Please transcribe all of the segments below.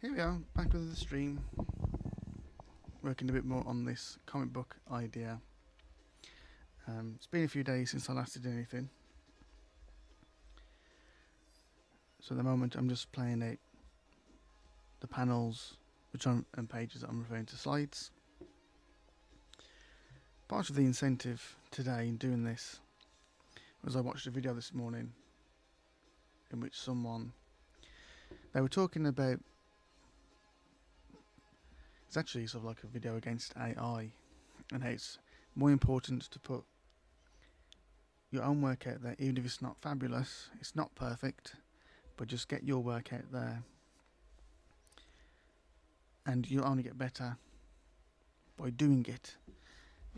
Here we are, back with the stream, working a bit more on this comic book idea. It's been a few days since I last did anything, so at the moment I'm just playing out the panels and pages that I'm referring to slides. Part of the incentive today in doing this was I watched a video this morning in which they were talking about, it's actually sort of like a video against AI and how it's more important to put your own work out there, even if it's not fabulous, it's not perfect, but just get your work out there, and you'll only get better by doing it.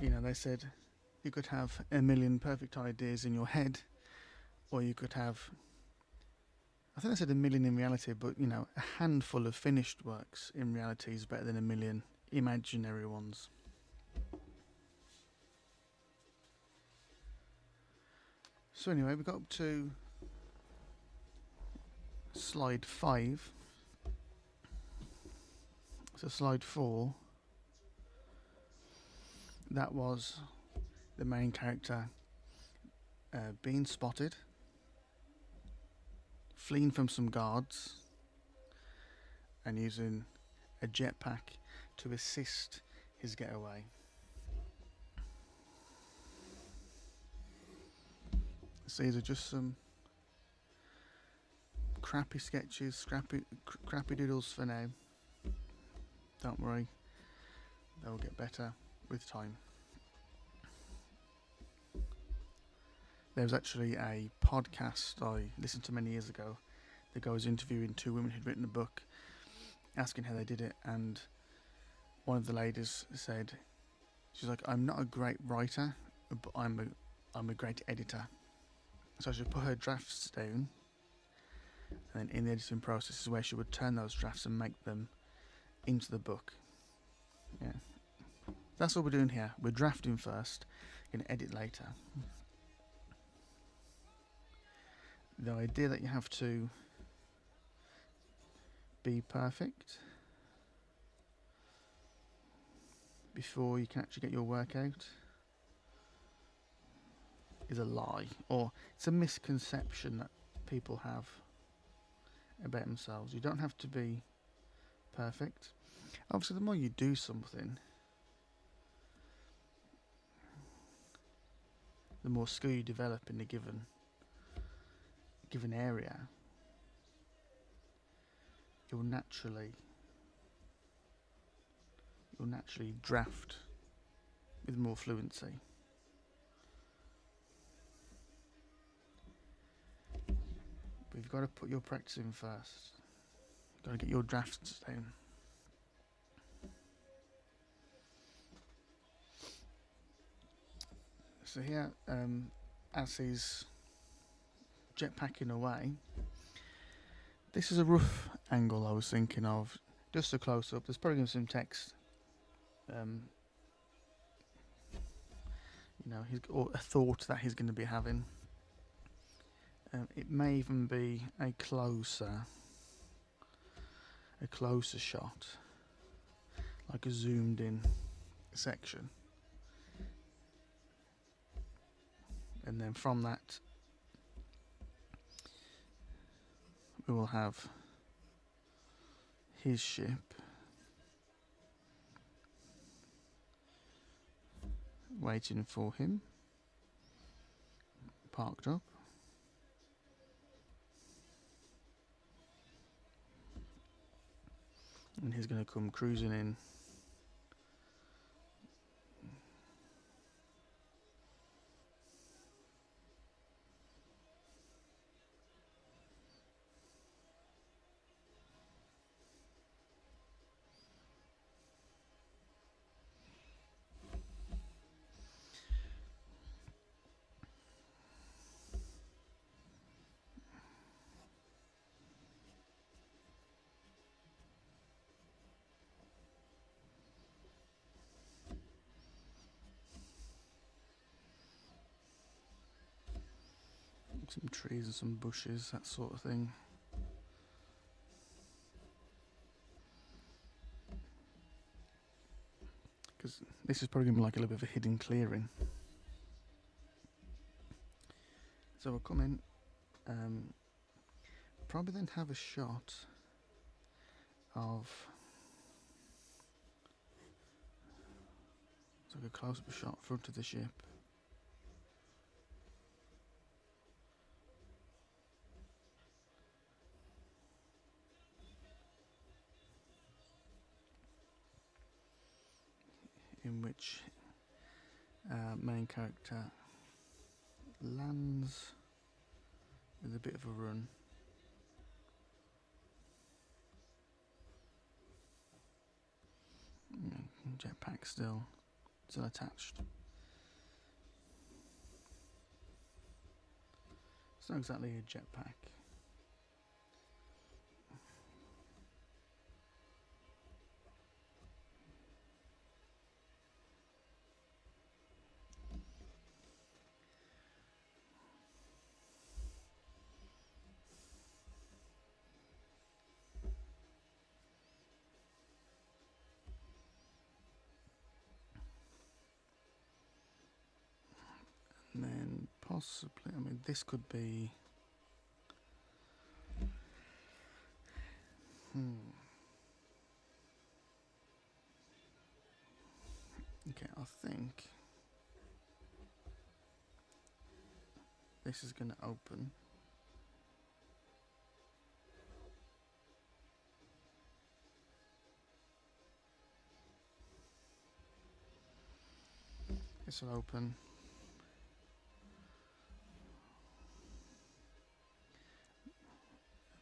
You know, they said you could have a million perfect ideas in your head, or you could have, I think I said a million in reality, but you know, a handful of finished works in reality is better than a million imaginary ones. So anyway, we got up to slide 5. So slide 4, that was the main character being spotted, fleeing from some guards, and using a jetpack to assist his getaway. So these are just some crappy sketches, crappy doodles for now. Don't worry, they'll get better with time. There was actually a podcast I listened to many years ago. The guy was interviewing 2 women who'd written a book, asking how they did it, and one of the ladies said, she's like, I'm not a great writer, but I'm a great editor. So she would put her drafts down, and then in the editing process is where she would turn those drafts and make them into the book. Yeah, that's what we're doing here. We're drafting first, going to edit later. The idea that you have to be perfect before you can actually get your work out is a lie, or it's a misconception that people have about themselves. You don't have to be perfect. Obviously, the more you do something, the more skill you develop in a given area, you'll naturally draft with more fluency. But you've got to put your practice in first. You've got to get your drafts down. So here, as he's jetpacking away, this is a rough angle I was thinking of. Just a close-up. There's probably some text. You know, or a thought that he's going to be having. It may even be a closer shot, like a zoomed in section, and then from that we will have his ship waiting for him, parked up. And he's going to come cruising in. Some trees and some bushes, that sort of thing. because this is probably going to be like a little bit of a hidden clearing. So we'll come in, probably then have a shot of, it's like a close-up shot front of the ship. In which main character lands with a bit of a run. Jetpack still attached. It's not exactly a jetpack. And then possibly, I mean, this could be. Okay, I think this is going to open. This will open.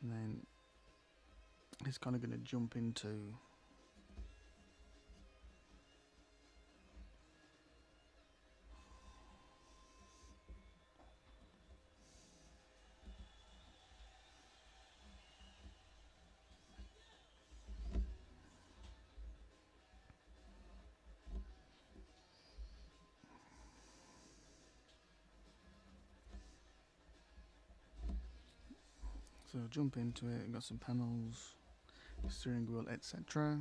And then it's kind of going to jump into so jump into it, got some panels, steering wheel, etc.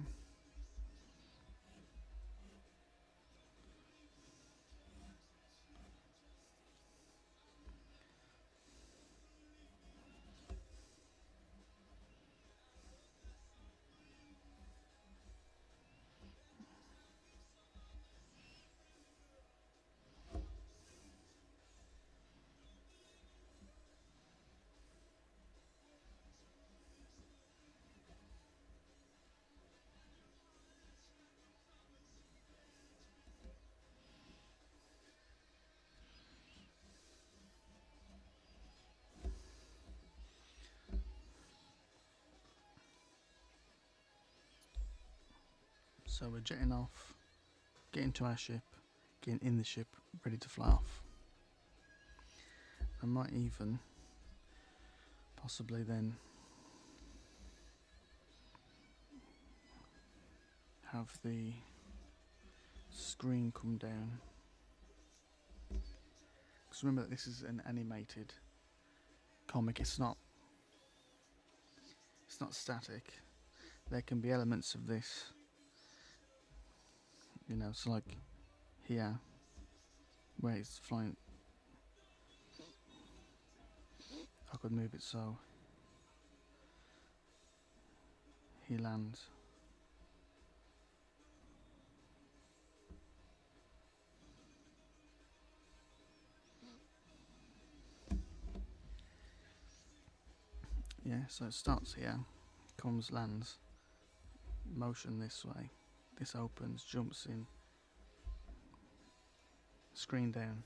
So we're jetting off, getting to our ship, getting in the ship, ready to fly off. I might even possibly then have the screen come down. Because remember that this is an animated comic, it's not static. There can be elements of this, you know, so like here, where it's flying, I could move it so he lands. Yeah, so it starts here, comes, lands, motion this way, this opens, jumps in, screen down.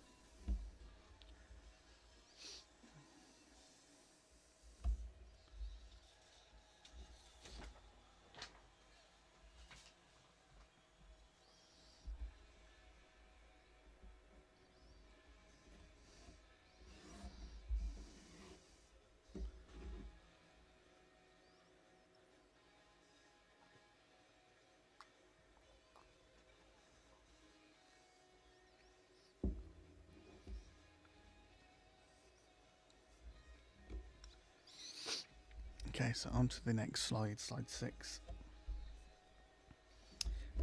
Okay, so on to the next slide, slide 6.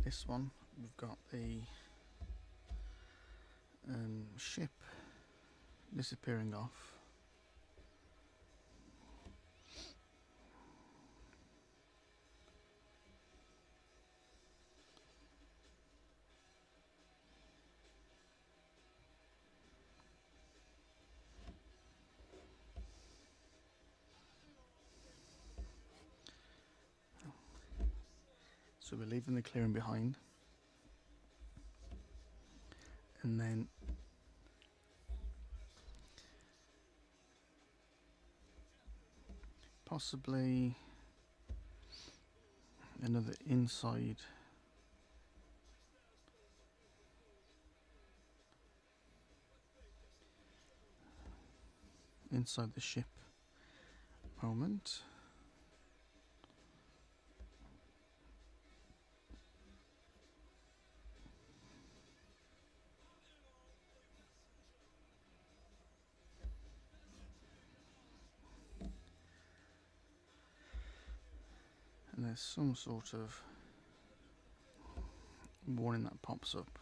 This one we've got the ship disappearing off. So we're leaving the clearing behind, and then possibly another inside the ship moment. And there's some sort of warning that pops up.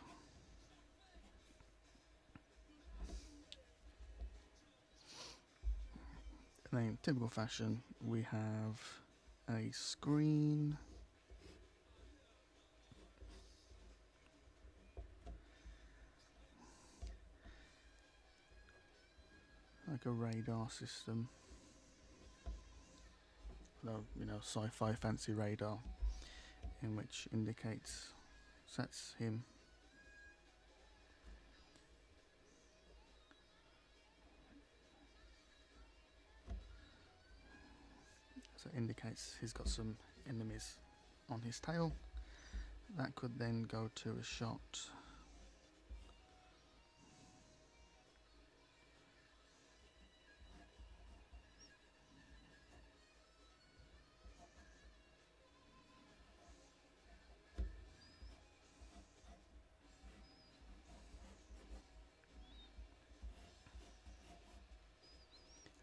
And then in typical fashion, we have a screen, like a radar system. Although, you know, sci-fi fancy radar, in which sets him. So it indicates he's got some enemies on his tail. That could then go to a shot.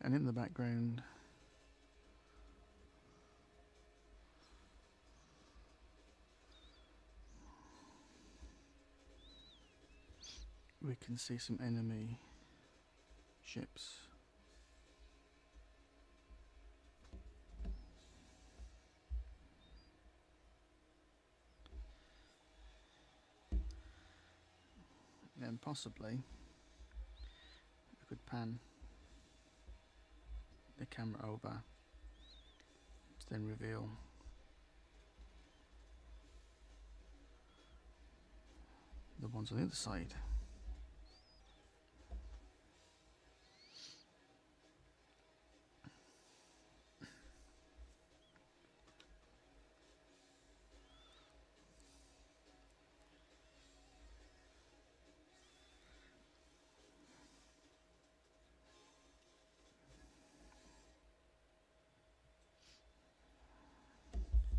And in the background, we can see some enemy ships. And possibly we could pan the camera over to then reveal the ones on the other side.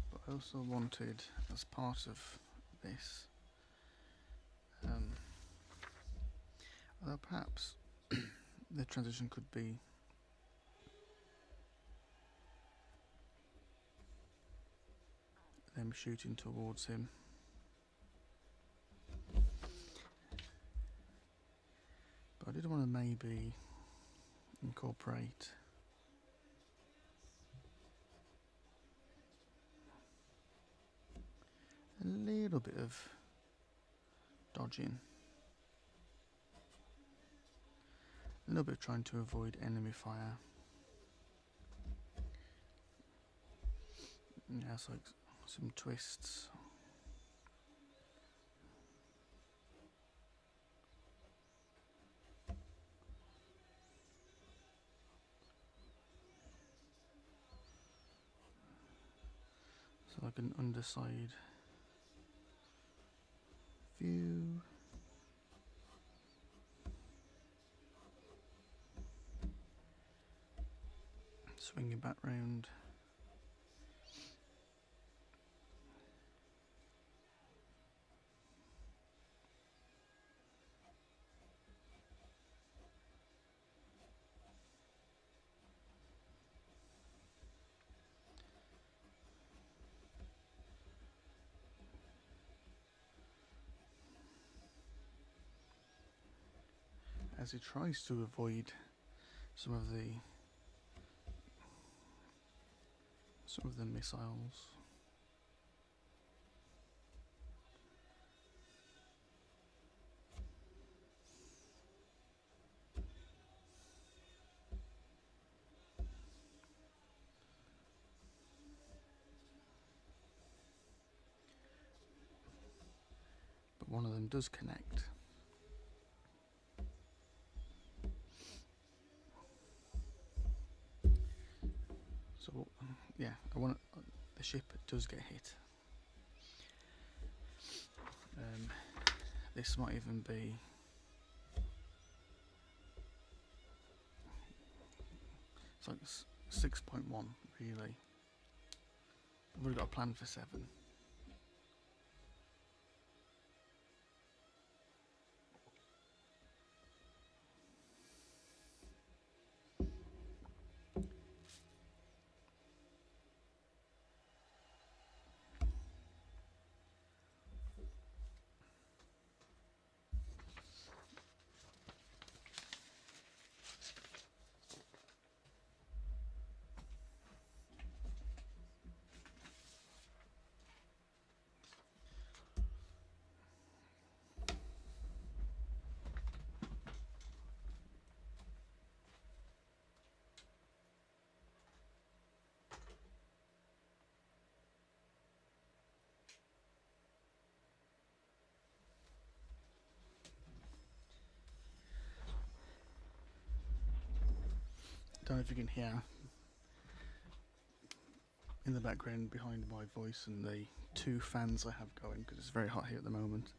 But I also wanted, as part of this, although perhaps the transition could be them shooting towards him. But I did want to maybe incorporate a little bit of dodging, a little bit of trying to avoid enemy fire. Yeah, it's like some twists. So like an underside view. Swinging back round. as he tries to avoid some of the missiles. But one of them does connect. So, yeah, the ship does get hit. This might even be it's like 6.1 really. I've already got a plan for 7. Don't know if you can hear in the background behind my voice and the 2 fans I have going because it's very hot here at the moment.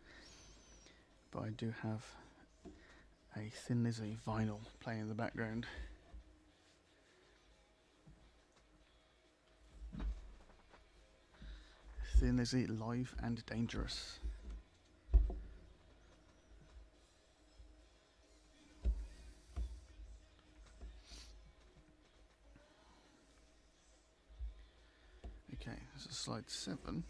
But I do have a Thin Lizzy vinyl playing in the background. Thin Lizzy, live and dangerous. Okay, this is slide 7.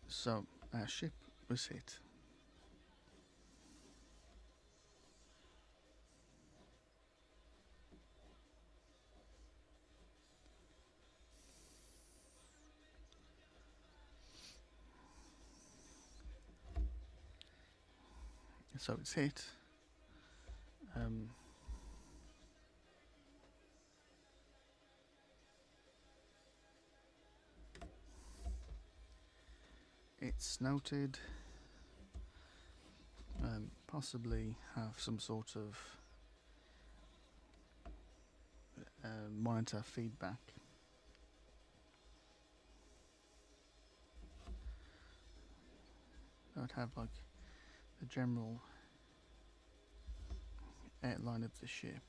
So, our ship was hit. So it's hit. It's noted. Possibly have some sort of monitor feedback. I would have like the general outline of the ship.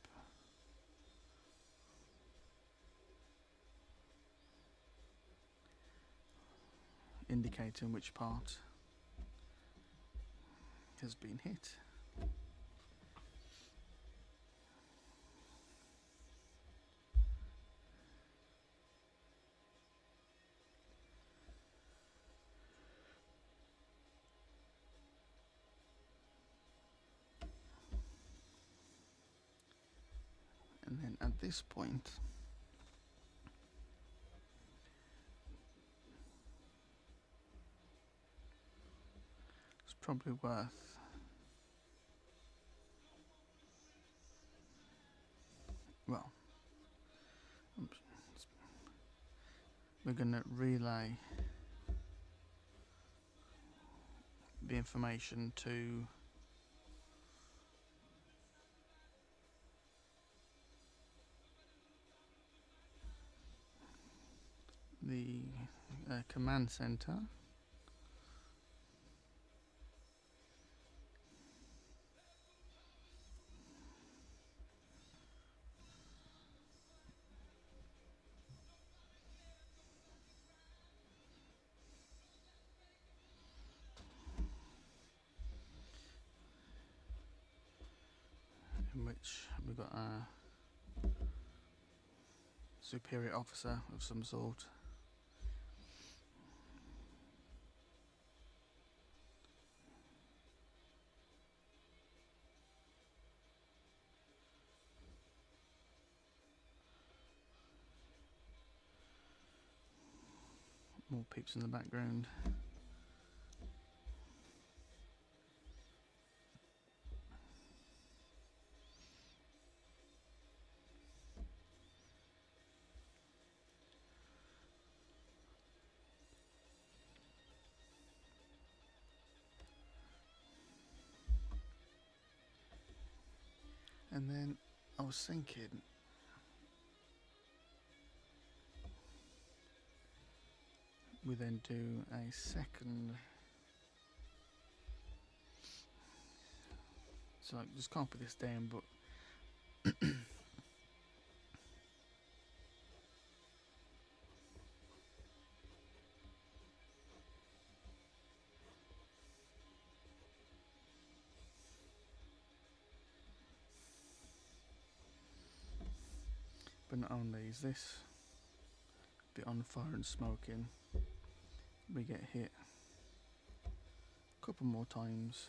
Indicating which part has been hit. And then at this point, it's probably worth we're going to relay the information to the command center. In which we've got a superior officer of some sort More peeps in the background. And then I was thinking, we then do a second. So I just can't put this down, but not only is this bit on fire and smoking, we get hit a couple more times.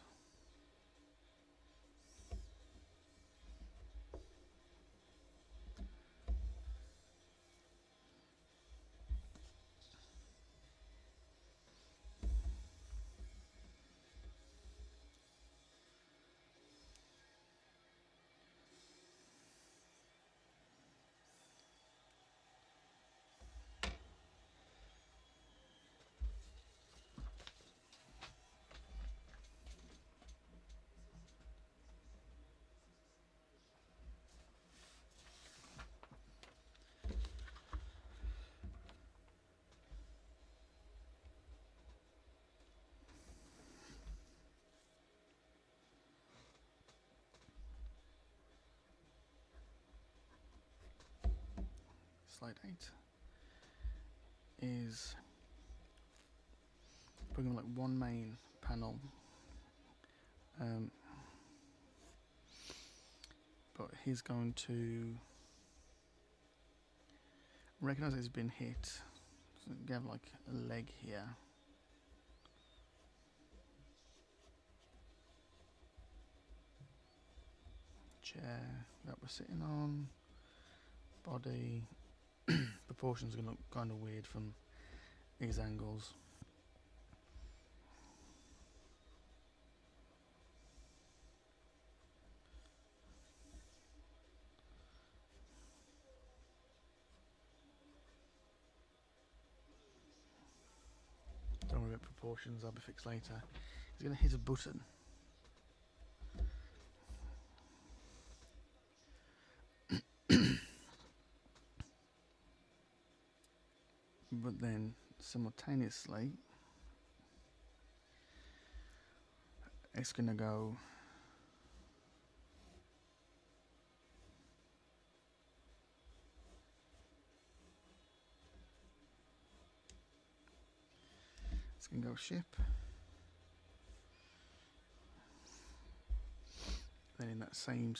Slide 8 is bringing like one main panel, but he's going to recognize it's been hit. So you have like a leg here. Chair that we're sitting on. Body. Proportions are going to look kind of weird from these angles. Don't worry about proportions, that'll be fixed later. He's going to hit a button. But then simultaneously it's going to go ship. Then in that same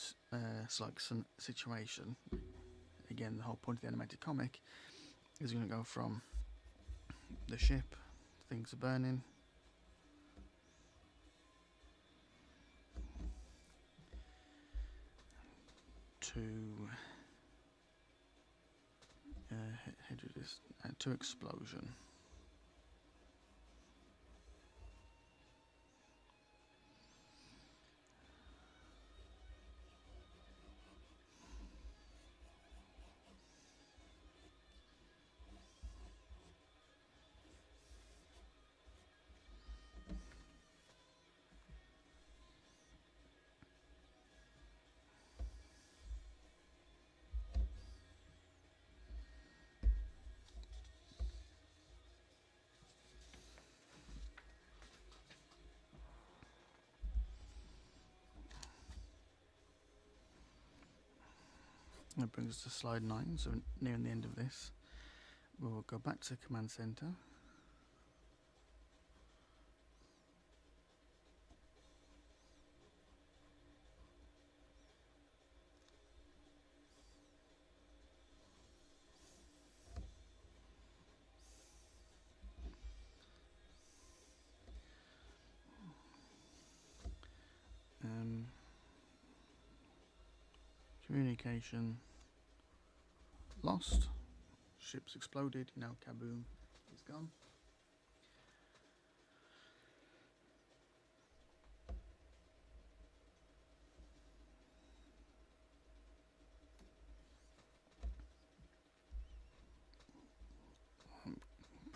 situation, again the whole point of the animated comic is going to go from the ship, things are burning, to how do this, to explosion. That brings us to slide 9, so nearing the end of this. We'll go back to the command center. Communication lost. Ship's exploded. Now Kaboom is gone.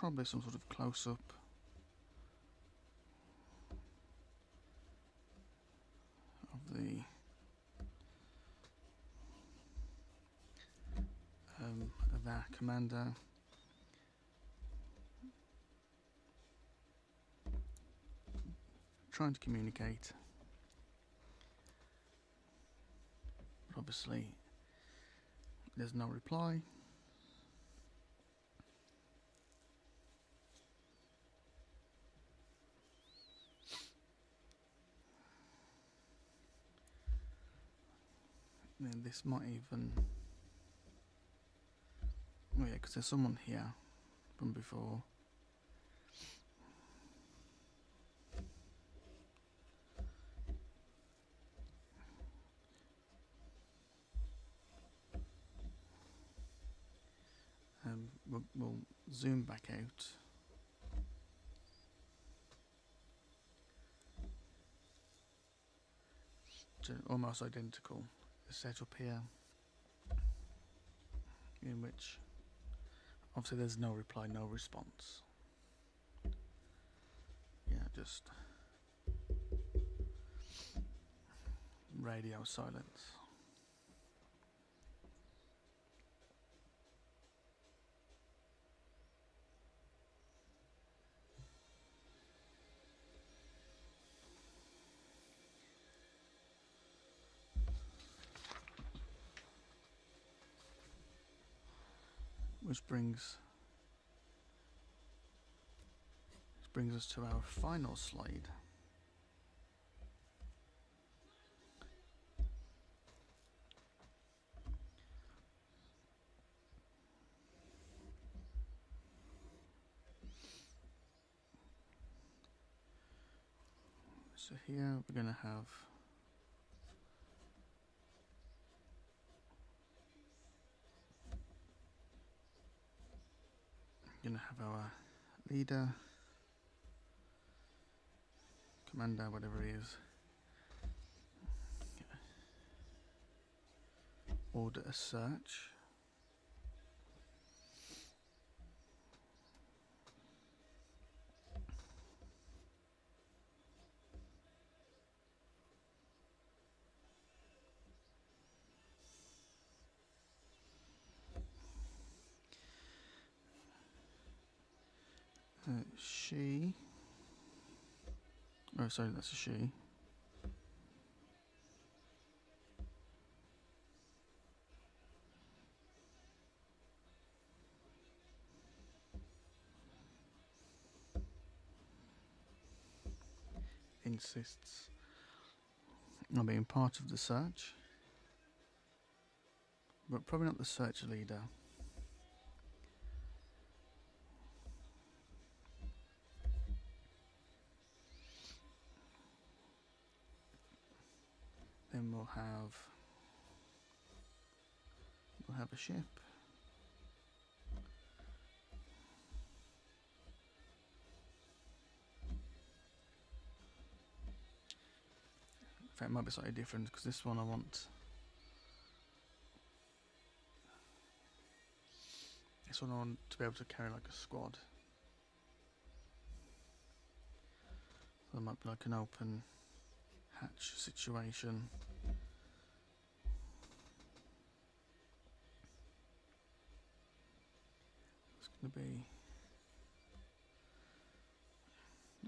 probably some sort of close-up of our commander. Trying to communicate. But obviously, there's no reply. And this might even... Oh yeah, because there's someone here from before. We'll zoom back out. To almost identical setup here, in which obviously there's no reply, no response. Yeah, just radio silence. Which brings us to our final slide. So here we're going to have our leader, commander, whatever he is, order a search. She... Oh, sorry, that's a she. Insists on being part of the search, but probably not the search leader. Then we'll have a ship. In fact, it might be slightly different because this one I want to be able to carry like a squad. So it might be like an open hatch situation. It's going to be,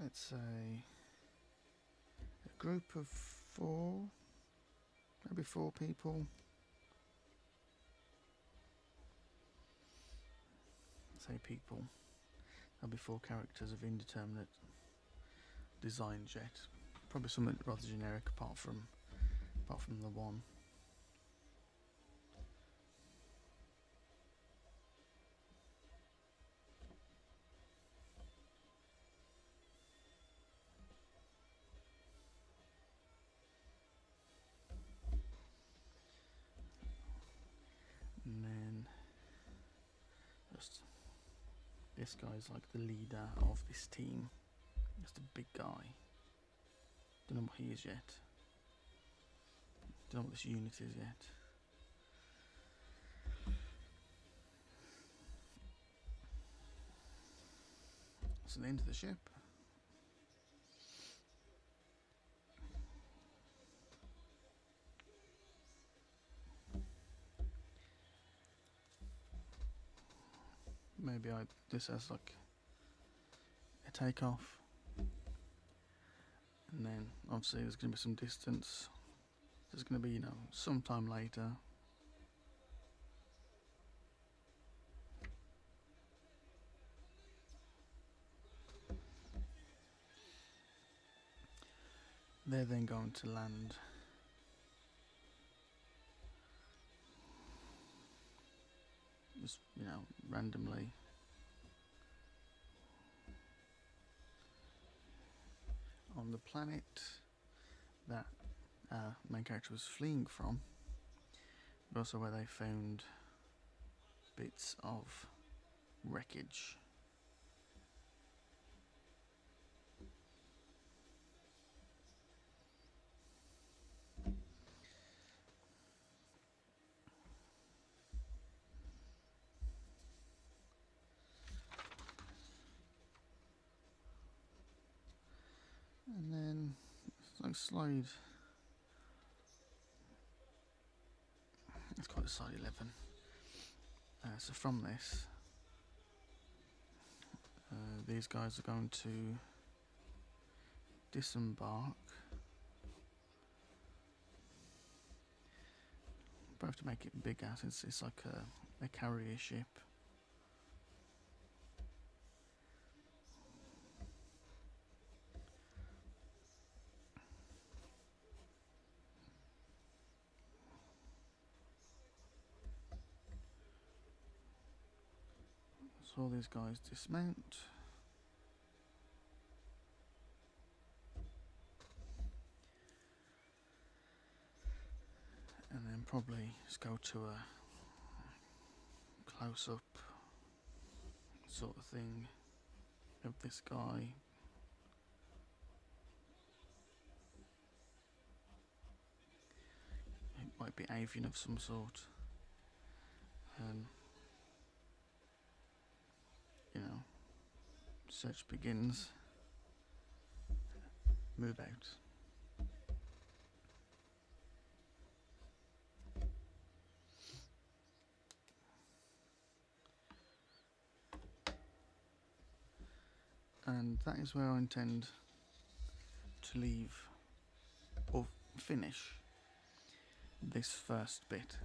let's say, a group of 4, maybe 4 people. Say people. There'll be 4 characters of indeterminate designs yet. Probably something rather generic apart from the one. And then just this guy's like the leader of this team. Just a big guy. Don't know what he is yet. Don't know what this unit is yet. So the end of the ship. Maybe this has like a takeoff, and then obviously there's going to be some distance. There's going to be, sometime later. They're then going to land just, randomly. On the planet that our main character was fleeing from, but also where they found bits of wreckage. And then slide. Let's call it slide 11. So from this, these guys are going to disembark. But I have to make it bigger since it's like a carrier ship. So all these guys dismount. And then probably just go to a close-up sort of thing of this guy. It might be avian of some sort. And search begins. Move out. And that is where I intend to leave or finish this first bit.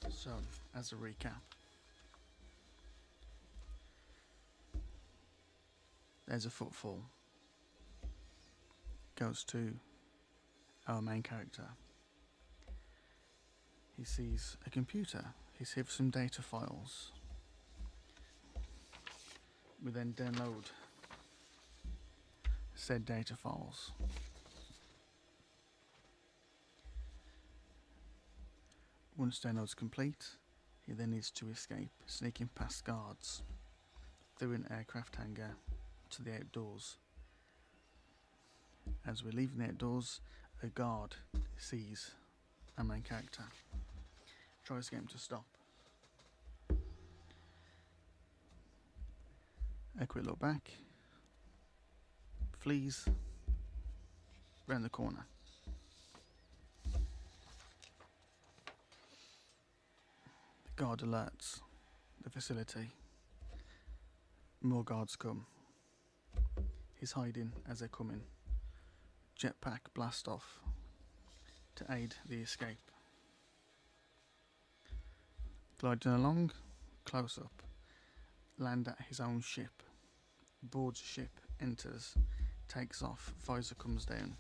So, as a recap, there's a footfall. Goes to our main character. He sees a computer. He sees some data files. We then download said data files. Once download's complete, he then needs to escape, sneaking past guards through an aircraft hangar to the outdoors. As we're leaving the outdoors, a guard sees our main character, tries to get him to stop. A quick look back, flees round the corner. The guard alerts the facility. More guards come. He's hiding as they're coming. Jetpack blast off to aid the escape. Gliding along, close up, land at his own ship. Boards ship, enters, takes off, visor comes down,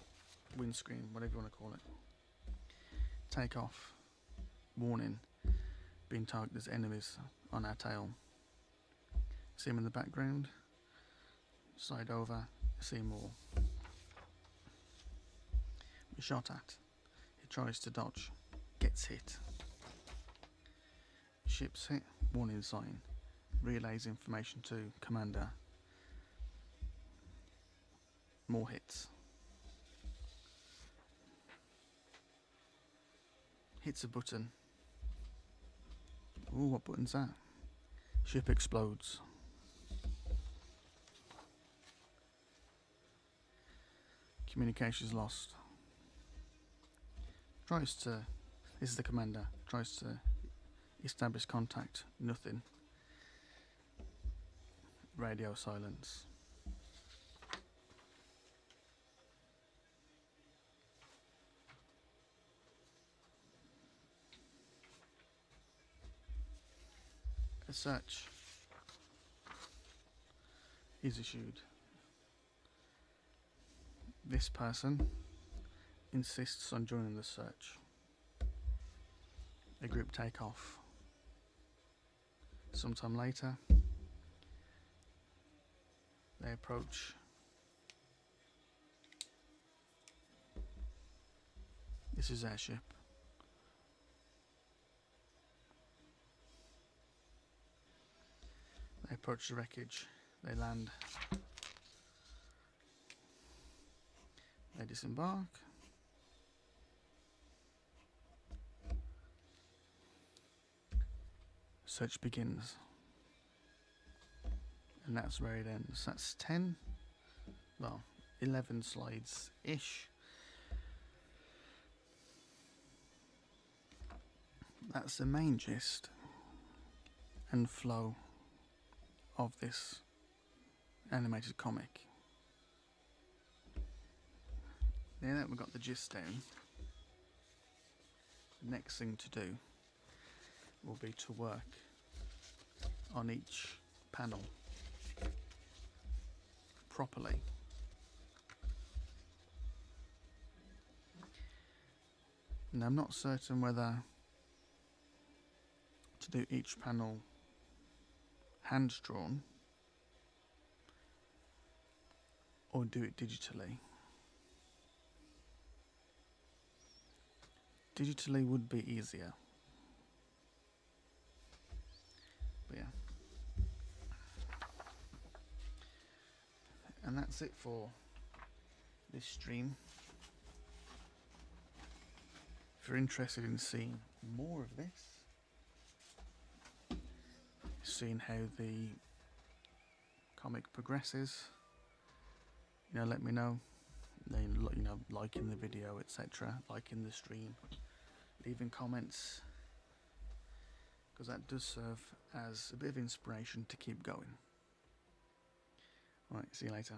windscreen, whatever you want to call it. Take off, warning, being targeted as enemies on our tail. See him in the background, slide over, see more. Be shot at, he tries to dodge, gets hit. Ship's hit, warning sign, relays information to commander. More hits. hits a button. Ooh, what button's that? Ship explodes. Communications lost. Tries to... This is the commander. Tries to establish contact. Nothing. Radio silence. A search is issued. This person insists on joining the search. The group take off. Sometime later, they approach this is their ship. They approach the wreckage. They land. They disembark. Search begins. And that's where it ends. That's 10, well, 11 slides-ish. That's the main gist and flow of this animated comic. Now that we've got the gist down, the next thing to do will be to work on each panel properly. And I'm not certain whether to do each panel hand drawn or do it digitally. Digitally would be easier. But yeah. And that's it for this stream. If you're interested in seeing more of this, seeing how the comic progresses, let me know. Then, liking the video, etc., liking the stream, leaving comments, because that does serve as a bit of inspiration to keep going. Alright, see you later.